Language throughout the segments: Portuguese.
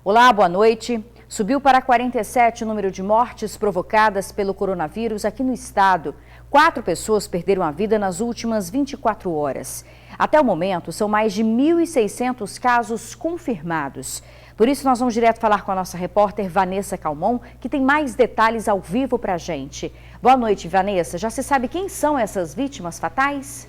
Olá, boa noite. Subiu para 47 o número de mortes provocadas pelo coronavírus aqui no estado. 4 pessoas perderam a vida nas últimas 24 horas. Até o momento, são mais de 1.600 casos confirmados. Por isso, nós vamos direto falar com a nossa repórter Vanessa Calmon, que tem mais detalhes ao vivo para a gente. Boa noite, Vanessa. Já se sabe quem são essas vítimas fatais?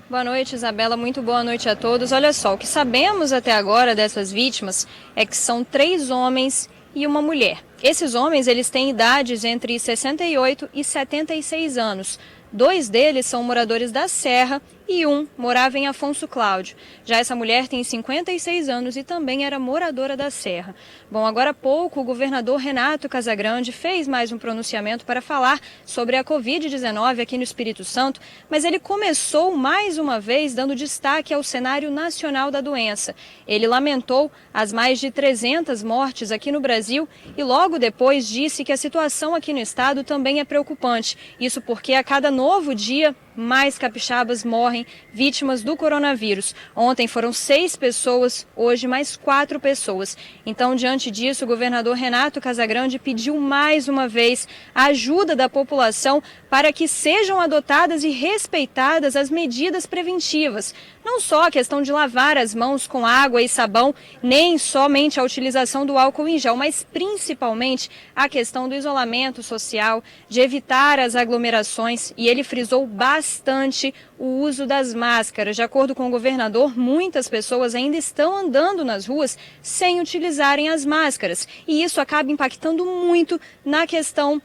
Boa noite, Isabela. Muito boa noite a todos. Olha só, o que sabemos até agora dessas vítimas é que são 3 homens e uma mulher. Esses homens, eles têm idades entre 68 e 76 anos. 2 deles são moradores da Serra e um morava em Afonso Cláudio. Já essa mulher tem 56 anos e também era moradora da Serra. Bom, agora há pouco o governador Renato Casagrande fez mais um pronunciamento para falar sobre a Covid-19 aqui no Espírito Santo, mas ele começou mais uma vez dando destaque ao cenário nacional da doença. Ele lamentou as mais de 300 mortes aqui no Brasil e logo depois disse que a situação aqui no estado também é preocupante. Isso porque a cada novo dia, mais capixabas morrem vítimas do coronavírus. Ontem foram 6 pessoas, hoje mais 4 pessoas. Então, diante disso, o governador Renato Casagrande pediu mais uma vez a ajuda da população para que sejam adotadas e respeitadas as medidas preventivas. Não só a questão de lavar as mãos com água e sabão, nem somente a utilização do álcool em gel, mas principalmente a questão do isolamento social, de evitar as aglomerações, e ele frisou bastante o uso das máscaras. De acordo com o governador, muitas pessoas ainda estão andando nas ruas sem utilizarem as máscaras, e isso acaba impactando muito na questão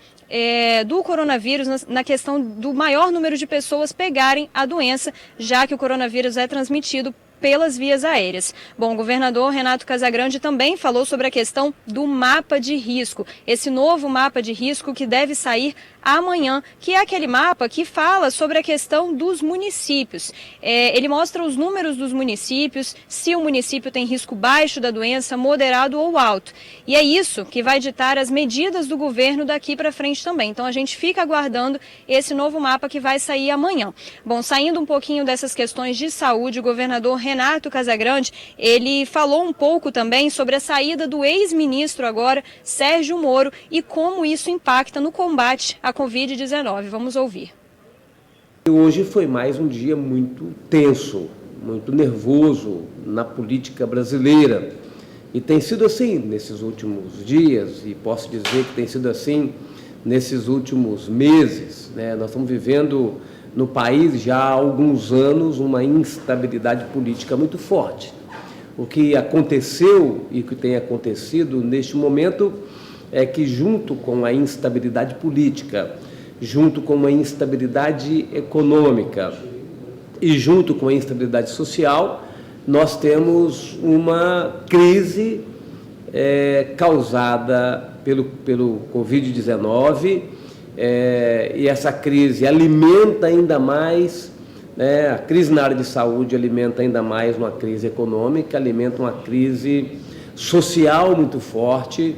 do coronavírus, na questão do maior número de pessoas pegarem a doença, já que o coronavírus é transmitido pelas vias aéreas. Bom, o governador Renato Casagrande também falou sobre a questão do mapa de risco, esse novo mapa de risco que deve sair amanhã, que é aquele mapa que fala sobre a questão dos municípios. Ele mostra os números dos municípios, se o município tem risco baixo da doença, moderado ou alto. E é isso que vai ditar as medidas do governo daqui para frente também. Então a gente fica aguardando esse novo mapa que vai sair amanhã. Bom, saindo um pouquinho dessas questões de saúde, o governador Renato Casagrande, ele falou um pouco também sobre a saída do ex-ministro agora, Sérgio Moro, e como isso impacta no combate à Covid-19. Vamos ouvir. Hoje foi mais um dia muito tenso, muito nervoso na política brasileira. E tem sido assim nesses últimos dias, e posso dizer que tem sido assim nesses últimos meses, né? Nós estamos vivendo no país já há alguns anos uma instabilidade política muito forte. O que aconteceu e o que tem acontecido neste momento é que, junto com a instabilidade política, junto com a instabilidade econômica e junto com a instabilidade social, nós temos uma crise causada pelo Covid-19, e essa crise alimenta ainda mais, a crise na área de saúde alimenta ainda mais uma crise econômica, alimenta uma crise social muito forte,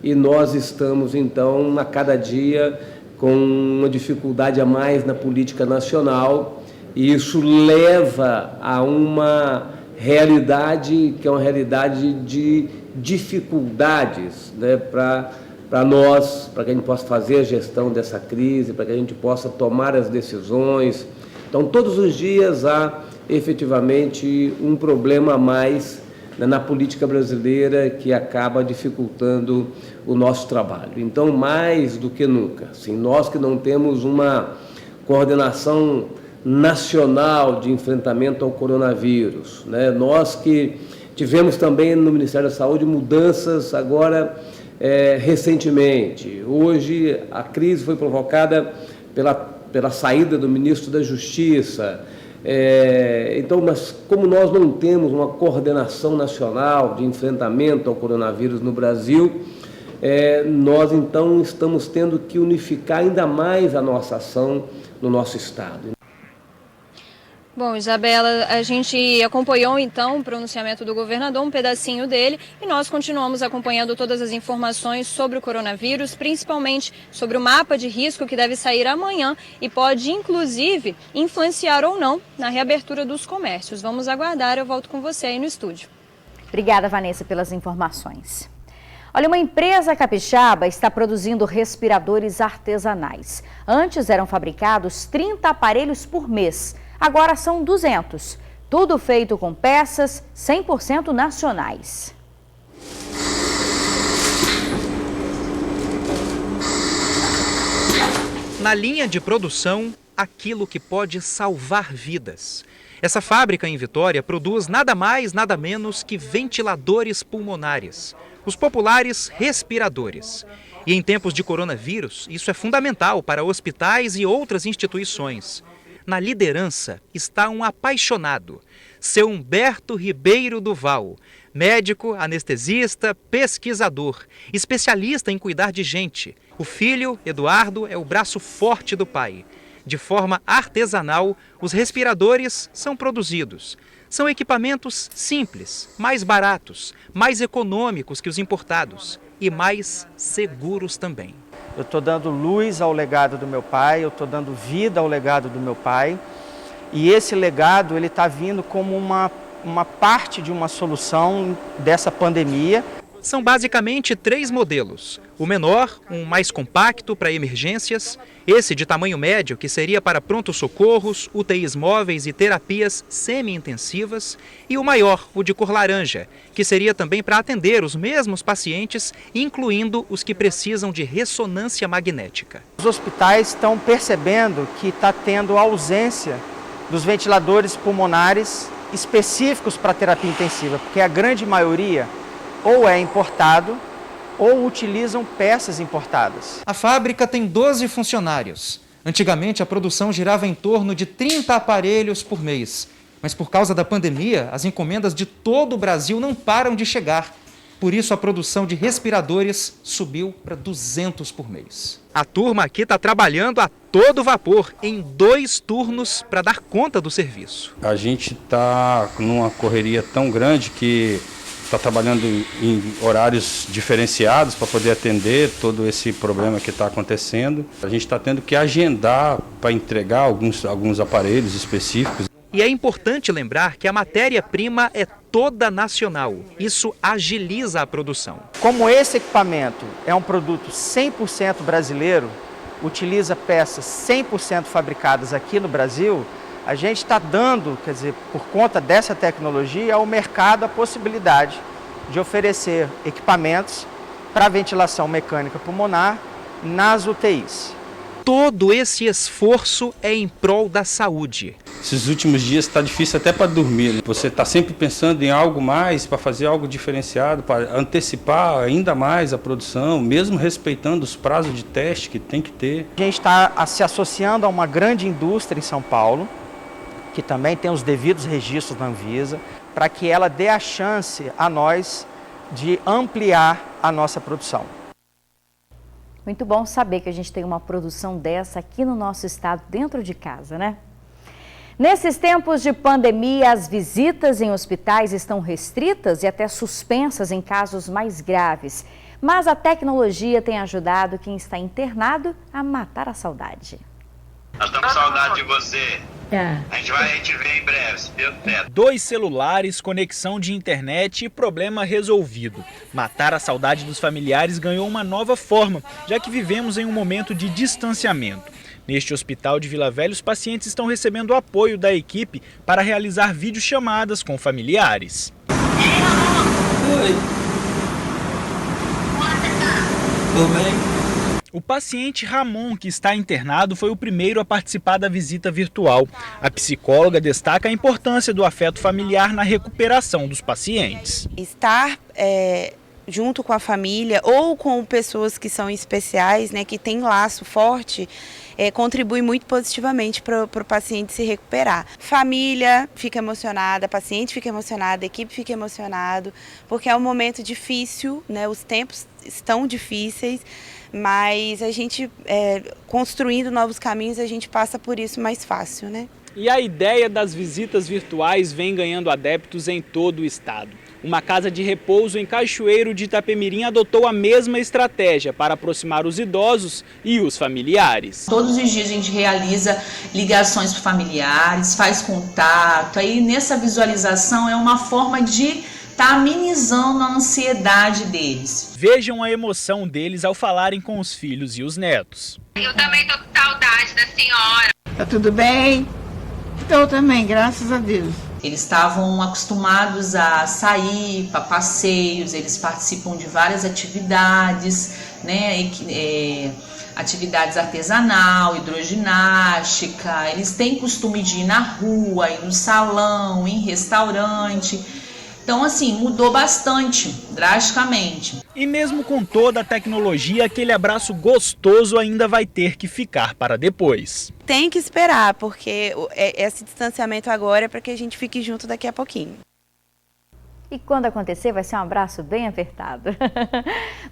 e nós estamos, então, a cada dia com uma dificuldade a mais na política nacional, e isso leva a uma realidade que é uma realidade de dificuldades, né, para nós, para que a gente possa fazer a gestão dessa crise, para que a gente possa tomar as decisões. Então, todos os dias há efetivamente um problema a mais na política brasileira que acaba dificultando o nosso trabalho. Então, mais do que nunca, assim, nós que não temos uma coordenação nacional de enfrentamento ao coronavírus, né? Nós que tivemos também no Ministério da Saúde mudanças agora recentemente. Hoje a crise foi provocada pela saída do ministro da Justiça. Então, mas como nós não temos uma coordenação nacional de enfrentamento ao coronavírus no Brasil, nós então estamos tendo que unificar ainda mais a nossa ação no nosso estado. Bom, Isabela, a gente acompanhou então o pronunciamento do governador, um pedacinho dele, e nós continuamos acompanhando todas as informações sobre o coronavírus, principalmente sobre o mapa de risco que deve sair amanhã e pode, inclusive, influenciar ou não na reabertura dos comércios. Vamos aguardar, eu volto com você aí no estúdio. Obrigada, Vanessa, pelas informações. Olha, uma empresa capixaba está produzindo respiradores artesanais. Antes eram fabricados 30 aparelhos por mês. Agora são 200, tudo feito com peças 100% nacionais. Na linha de produção, aquilo que pode salvar vidas. Essa fábrica em Vitória produz nada mais, nada menos que ventiladores pulmonares, os populares respiradores. E em tempos de coronavírus, isso é fundamental para hospitais e outras instituições. Na liderança está um apaixonado, seu Humberto Ribeiro Duval, médico, anestesista, pesquisador, especialista em cuidar de gente. O filho, Eduardo, é o braço forte do pai. De forma artesanal, os respiradores são produzidos. São equipamentos simples, mais baratos, mais econômicos que os importados e mais seguros também. Eu estou dando luz ao legado do meu pai, eu estou dando vida ao legado do meu pai. E esse legado ele está vindo como uma parte de uma solução dessa pandemia. São basicamente 3 modelos. O menor, um mais compacto para emergências. Esse de tamanho médio, que seria para pronto-socorros, UTIs móveis e terapias semi-intensivas. E o maior, o de cor laranja, que seria também para atender os mesmos pacientes, incluindo os que precisam de ressonância magnética. Os hospitais estão percebendo que está tendo ausência dos ventiladores pulmonares específicos para terapia intensiva, porque a grande maioria ou é importado ou utilizam peças importadas. A fábrica tem 12 funcionários. Antigamente, a produção girava em torno de 30 aparelhos por mês. Mas por causa da pandemia, as encomendas de todo o Brasil não param de chegar. Por isso, a produção de respiradores subiu para 200 por mês. A turma aqui está trabalhando a todo vapor, em 2 turnos, para dar conta do serviço. A gente está numa correria tão grande que está trabalhando em horários diferenciados para poder atender todo esse problema que está acontecendo. A gente está tendo que agendar para entregar alguns aparelhos específicos. E é importante lembrar que a matéria-prima é toda nacional. Isso agiliza a produção. Como esse equipamento é um produto 100% brasileiro, utiliza peças 100% fabricadas aqui no Brasil, a gente está dando, quer dizer, por conta dessa tecnologia, ao mercado a possibilidade de oferecer equipamentos para ventilação mecânica pulmonar nas UTIs. Todo esse esforço é em prol da saúde. Esses últimos dias está difícil até para dormir, né? Você está sempre pensando em algo mais, para fazer algo diferenciado, para antecipar ainda mais a produção, mesmo respeitando os prazos de teste que tem que ter. A gente está se associando a uma grande indústria em São Paulo, que também tem os devidos registros na Anvisa, para que ela dê a chance a nós de ampliar a nossa produção. Muito bom saber que a gente tem uma produção dessa aqui no nosso estado, dentro de casa, né? Nesses tempos de pandemia, as visitas em hospitais estão restritas e até suspensas em casos mais graves. Mas a tecnologia tem ajudado quem está internado a matar a saudade. Nós estamos com saudade de você. A gente vê em breve, se Deus quiser. 2 celulares, conexão de internet e problema resolvido. Matar a saudade dos familiares ganhou uma nova forma, já que vivemos em um momento de distanciamento. Neste hospital de Vila Velha, os pacientes estão recebendo apoio da equipe para realizar videochamadas com familiares. Oi. Tudo bem? O paciente Ramon, que está internado, foi o primeiro a participar da visita virtual. A psicóloga destaca a importância do afeto familiar na recuperação dos pacientes. Estar junto com a família ou com pessoas que são especiais, né, que têm laço forte, contribui muito positivamente para o paciente se recuperar. Família fica emocionada, paciente fica emocionada, equipe fica emocionado, porque é um momento difícil, né, os tempos estão difíceis, mas a gente, construindo novos caminhos, a gente passa por isso mais fácil, né? E a ideia das visitas virtuais vem ganhando adeptos em todo o estado. Uma casa de repouso em Cachoeiro de Itapemirim adotou a mesma estratégia para aproximar os idosos e os familiares. Todos os dias a gente realiza ligações para familiares, faz contato. Aí nessa visualização é uma forma de estar amenizando a ansiedade deles. Vejam a emoção deles ao falarem com os filhos e os netos. Eu também estou com saudade da senhora. Tá tudo bem? Eu também, graças a Deus. Eles estavam acostumados a sair para passeios, eles participam de várias atividades, né? Atividades artesanal, hidroginástica, eles têm costume de ir na rua, ir no salão, em restaurante. Então, assim, mudou bastante, drasticamente. E mesmo com toda a tecnologia, aquele abraço gostoso ainda vai ter que ficar para depois. Tem que esperar, porque esse distanciamento agora é para que a gente fique junto daqui a pouquinho. E quando acontecer, vai ser um abraço bem apertado.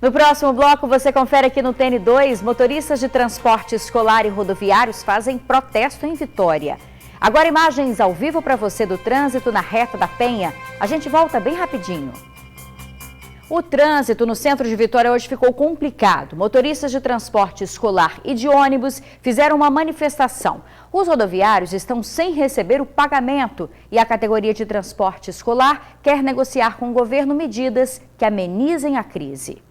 No próximo bloco, você confere aqui no TN2, motoristas de transporte escolar e rodoviários fazem protesto em Vitória. Agora imagens ao vivo para você do trânsito na Reta da Penha. A gente volta bem rapidinho. O trânsito no centro de Vitória hoje ficou complicado. Motoristas de transporte escolar e de ônibus fizeram uma manifestação. Os rodoviários estão sem receber o pagamento e a categoria de transporte escolar quer negociar com o governo medidas que amenizem a crise.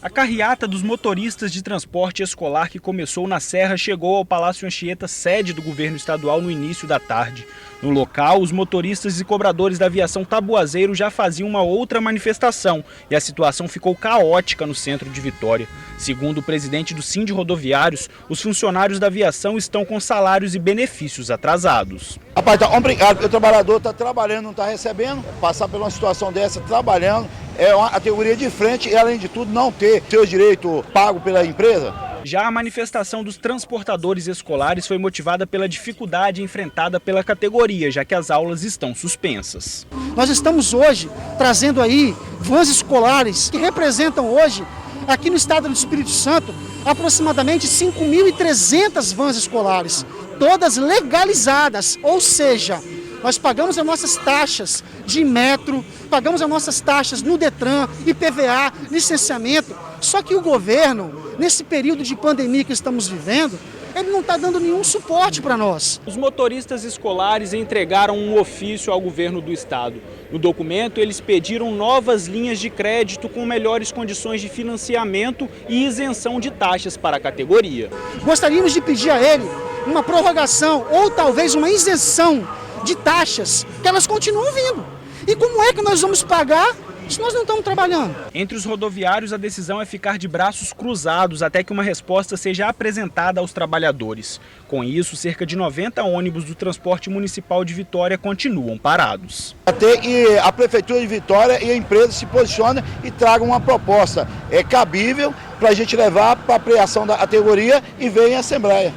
A carreata dos motoristas de transporte escolar que começou na Serra chegou ao Palácio Anchieta, sede do governo estadual, no início da tarde. No local, os motoristas e cobradores da aviação Tabuazeiro já faziam uma outra manifestação e a situação ficou caótica no centro de Vitória. Segundo o presidente do Sind Rodoviários, os funcionários da aviação estão com salários e benefícios atrasados. Rapaz, tá complicado, porque o trabalhador está trabalhando, não está recebendo, passar por uma situação dessa trabalhando, é uma categoria de frente e, além de tudo, não ter seus direitos pagos pela empresa. Já a manifestação dos transportadores escolares foi motivada pela dificuldade enfrentada pela categoria, já que as aulas estão suspensas. Nós estamos hoje trazendo aí vans escolares que representam hoje, aqui no estado do Espírito Santo, aproximadamente 5.300 vans escolares, todas legalizadas, ou seja, nós pagamos as nossas taxas de metro, pagamos as nossas taxas no Detran, IPVA, licenciamento, só que o governo, nesse período de pandemia que estamos vivendo, ele não está dando nenhum suporte para nós. Os motoristas escolares entregaram um ofício ao governo do estado. No documento, eles pediram novas linhas de crédito com melhores condições de financiamento e isenção de taxas para a categoria. Gostaríamos de pedir a ele uma prorrogação ou talvez uma isenção de taxas, que elas continuam vindo. E como é que nós vamos pagar se nós não estamos trabalhando? Entre os rodoviários, a decisão é ficar de braços cruzados até que uma resposta seja apresentada aos trabalhadores. Com isso, cerca de 90 ônibus do transporte municipal de Vitória continuam parados. Até que a Prefeitura de Vitória e a empresa se posicionem e tragam uma proposta cabível para a gente levar para a apreensão da categoria e ver em Assembleia.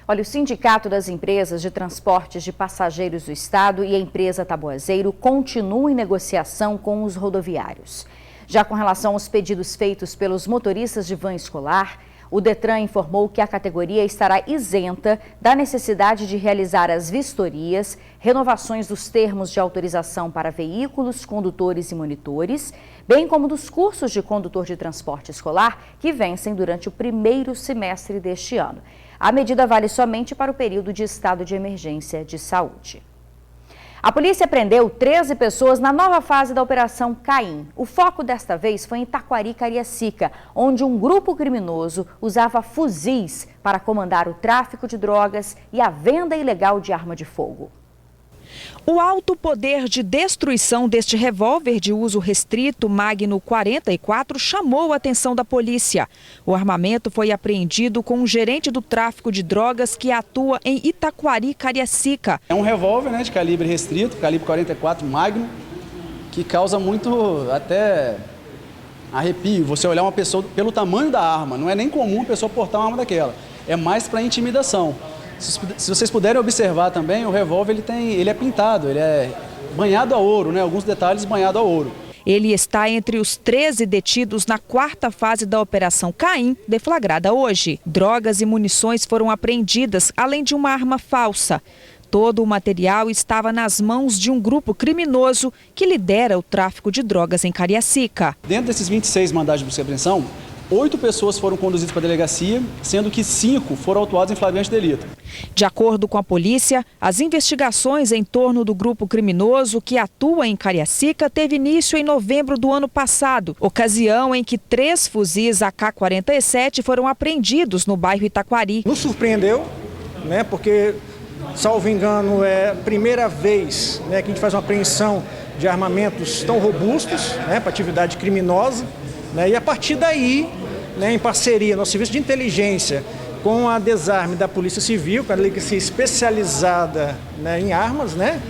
Olha, o Sindicato das Empresas de Transportes de Passageiros do Estado e a empresa Tabuazeiro continuam em negociação com os rodoviários. Já com relação aos pedidos feitos pelos motoristas de van escolar, o Detran informou que a categoria estará isenta da necessidade de realizar as vistorias, renovações dos termos de autorização para veículos, condutores e monitores, bem como dos cursos de condutor de transporte escolar que vencem durante o primeiro semestre deste ano. A medida vale somente para o período de estado de emergência de saúde. A polícia prendeu 13 pessoas na nova fase da Operação Caim. O foco desta vez foi em Taquari, Cariacica, onde um grupo criminoso usava fuzis para comandar o tráfico de drogas e a venda ilegal de arma de fogo. O alto poder de destruição deste revólver de uso restrito Magno 44 chamou a atenção da polícia. O armamento foi apreendido com um gerente do tráfico de drogas que atua em Itaquari, Cariacica. É um revólver, de calibre restrito, calibre 44 Magno, que causa muito até arrepio. Você olhar uma pessoa pelo tamanho da arma, não é nem comum a pessoa portar uma arma daquela, é mais para intimidação. Se vocês puderem observar também, o revólver ele é pintado, ele é banhado a ouro, alguns detalhes banhados a ouro. Ele está entre os 13 detidos na 4ª fase da Operação Caim, deflagrada hoje. Drogas e munições foram apreendidas, além de uma arma falsa. Todo o material estava nas mãos de um grupo criminoso que lidera o tráfico de drogas em Cariacica. Dentro desses 26 mandados de busca e apreensão, 8 pessoas foram conduzidas para a delegacia, sendo que 5 foram autuados em flagrante delito. De acordo com a polícia, as investigações em torno do grupo criminoso que atua em Cariacica teve início em novembro do ano passado, ocasião em que 3 fuzis AK-47 foram apreendidos no bairro Itaquari. Nos surpreendeu, né, porque, salvo engano, é a primeira vez, né, que a gente faz uma apreensão de armamentos tão robustos, né, para atividade criminosa, né, e a partir daí, né, em parceria, nosso serviço de inteligência com a Desarme da Polícia Civil, com a delegacia especializada, né, em armas, né,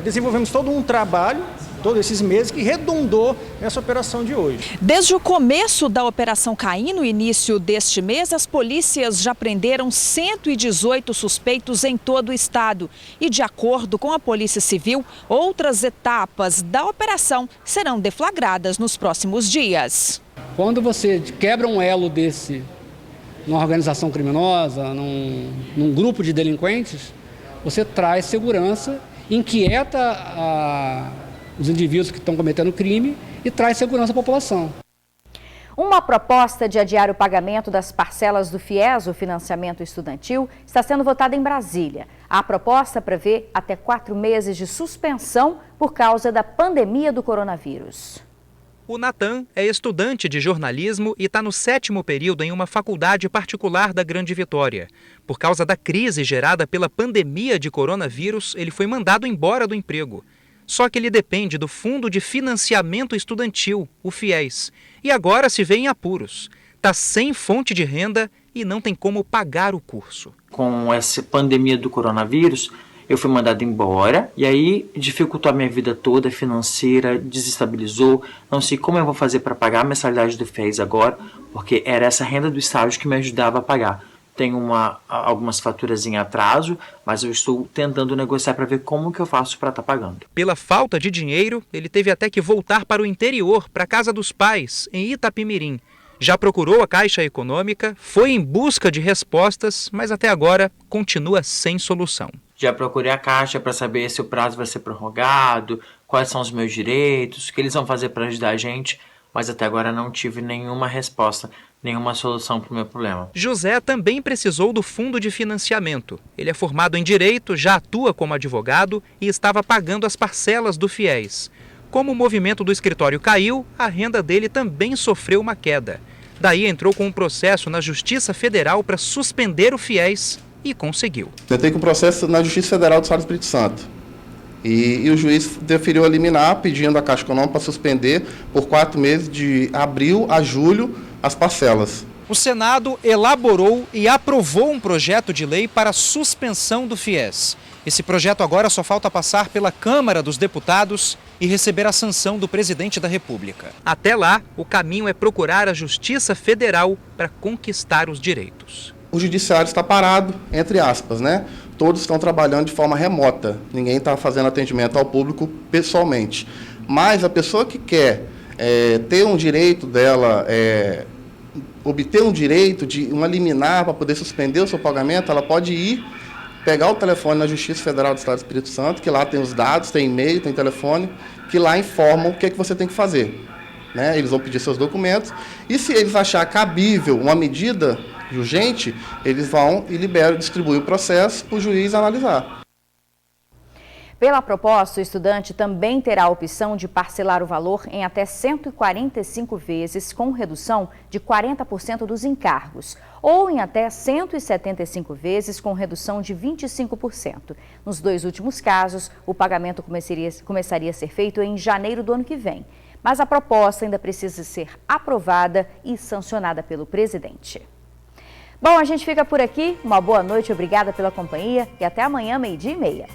desenvolvemos todo um trabalho, todos esses meses, que redundou nessa operação de hoje. Desde o começo da Operação Caim, no início deste mês, as polícias já prenderam 118 suspeitos em todo o estado. E, de acordo com a Polícia Civil, outras etapas da operação serão deflagradas nos próximos dias. Quando você quebra um elo desse numa organização criminosa, num grupo de delinquentes, você traz segurança, inquieta os indivíduos que estão cometendo crime e traz segurança à população. Uma proposta de adiar o pagamento das parcelas do FIES, o financiamento estudantil, está sendo votada em Brasília. A proposta prevê até 4 meses de suspensão por causa da pandemia do coronavírus. O Natan é estudante de jornalismo e está no 7º período em uma faculdade particular da Grande Vitória. Por causa da crise gerada pela pandemia de coronavírus, ele foi mandado embora do emprego. Só que ele depende do Fundo de Financiamento Estudantil, o FIES, e agora se vê em apuros. Está sem fonte de renda e não tem como pagar o curso. Com essa pandemia do coronavírus, eu fui mandado embora e aí dificultou a minha vida toda financeira, desestabilizou. Não sei como eu vou fazer para pagar a mensalidade do FIES agora, porque era essa renda do estágio que me ajudava a pagar. Tenho algumas faturas em atraso, mas eu estou tentando negociar para ver como que eu faço para estar pagando. Pela falta de dinheiro, ele teve até que voltar para o interior, para a casa dos pais, em Itapimirim. Já procurou a Caixa Econômica, foi em busca de respostas, mas até agora continua sem solução. Já procurei a Caixa para saber se o prazo vai ser prorrogado, quais são os meus direitos, o que eles vão fazer para ajudar a gente, mas até agora não tive nenhuma resposta, nenhuma solução para o meu problema. José também precisou do fundo de financiamento. Ele é formado em Direito, já atua como advogado e estava pagando as parcelas do FIES. Como o movimento do escritório caiu, a renda dele também sofreu uma queda. Daí entrou com um processo na Justiça Federal para suspender o FIES e conseguiu. Eu tenho um processo na Justiça Federal do Estado do Espírito Santo. E o juiz deferiu a liminar pedindo à Caixa Econômica para suspender por 4 meses, de abril a julho, as parcelas. O Senado elaborou e aprovou um projeto de lei para a suspensão do FIES. Esse projeto agora só falta passar pela Câmara dos Deputados e receber a sanção do presidente da República. Até lá, o caminho é procurar a Justiça Federal para conquistar os direitos. O judiciário está parado, entre aspas, né? Todos estão trabalhando de forma remota. Ninguém está fazendo atendimento ao público pessoalmente. Mas a pessoa que quer ter um direito dela, obter um direito de uma liminar para poder suspender o seu pagamento, ela pode ir, pegar o telefone na Justiça Federal do Estado do Espírito Santo, que lá tem os dados, tem e-mail, tem telefone, que lá informam o que é que você tem que fazer. Né? Eles vão pedir seus documentos e se eles acharem cabível uma medida urgente, eles vão e distribuem o processo para o juiz analisar. Pela proposta, o estudante também terá a opção de parcelar o valor em até 145 vezes, com redução de 40% dos encargos, ou em até 175 vezes, com redução de 25%. Nos 2 últimos casos, o pagamento começaria a ser feito em janeiro do ano que vem. Mas a proposta ainda precisa ser aprovada e sancionada pelo presidente. Bom, a gente fica por aqui. Uma boa noite, obrigada pela companhia e até amanhã, 12:30.